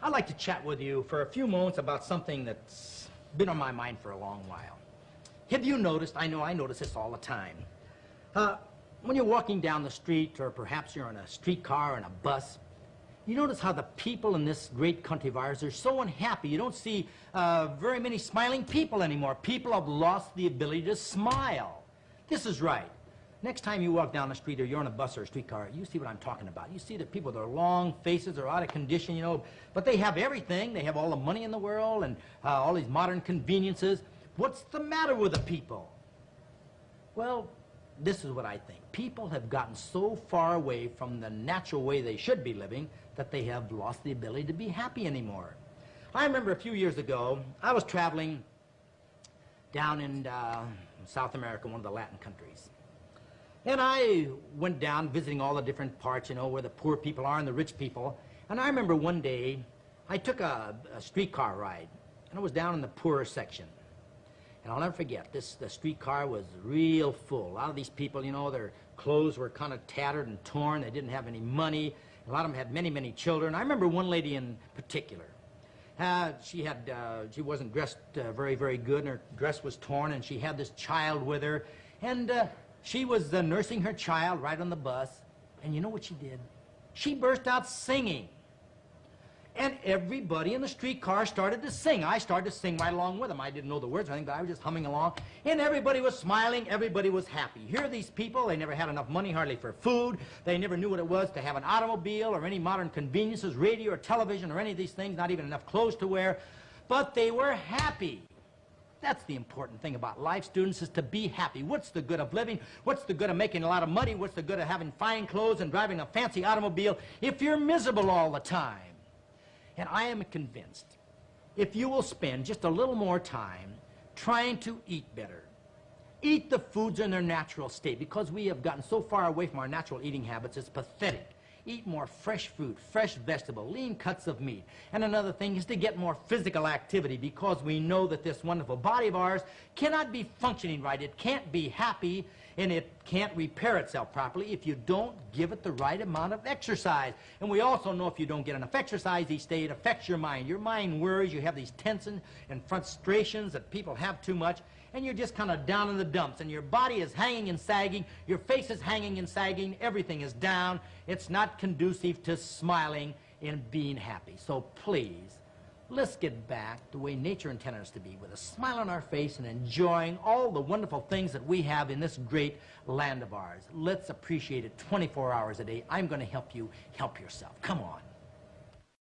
I'd like to chat with you for a few moments about something that's been on my mind for a long while. Have you noticed, I know I notice this all the time, when you're walking down the street, or perhaps you're in a streetcar or in a bus, you notice how the people in this great country of ours are so unhappy. You don't see very many smiling people anymore. People have lost the ability to smile. This is right. Next time you walk down the street or you're on a bus or a streetcar, you see what I'm talking about. You see the people with their long faces are out of condition, you know, but they have everything. They have all the money in the world and all these modern conveniences. What's the matter with the people? Well, this is what I think. People have gotten so far away from the natural way they should be living that they have lost the ability to be happy anymore. I remember a few years ago, I was traveling down in South America, one of the Latin countries. And I went down visiting all the different parts, you know, where the poor people are and the rich people. And I remember one day, I took a streetcar ride, and I was down in the poorer section. And I'll never forget, the streetcar was real full. A lot of these people, you know, their clothes were kind of tattered and torn. They didn't have any money. A lot of them had many, many children. I remember one lady in particular. She wasn't dressed very, very good, and her dress was torn, and she had this child with her. And she was nursing her child right on the bus, and you know what she did? She burst out singing. And everybody in the streetcar started to sing. I started to sing right along with them. I didn't know the words or anything, but I was just humming along. And everybody was smiling. Everybody was happy. Here are these people. They never had enough money hardly for food. They never knew what it was to have an automobile or any modern conveniences, radio or television or any of these things, not even enough clothes to wear. But they were happy. That's the important thing about life, students, is to be happy. What's the good of living? What's the good of making a lot of money? What's the good of having fine clothes and driving a fancy automobile if you're miserable all the time? And I am convinced, if you will spend just a little more time trying to eat better, eat the foods in their natural state, because we have gotten so far away from our natural eating habits, it's pathetic. Eat more fresh fruit, fresh vegetable, lean cuts of meat. And another thing is to get more physical activity, because we know that this wonderful body of ours cannot be functioning right. It can't be happy, and it can't repair itself properly if you don't give it the right amount of exercise. And we also know if you don't get enough exercise each day, it affects your mind. Your mind worries. You have these tensions and frustrations that people have too much, and you're just kind of down in the dumps, and your body is hanging and sagging, your face is hanging and sagging, everything is down. It's not conducive to smiling and being happy. So please, let's get back the way nature intended us to be, with a smile on our face and enjoying all the wonderful things that we have in this great land of ours. Let's appreciate it 24 hours a day. I'm going to help you help yourself. Come on.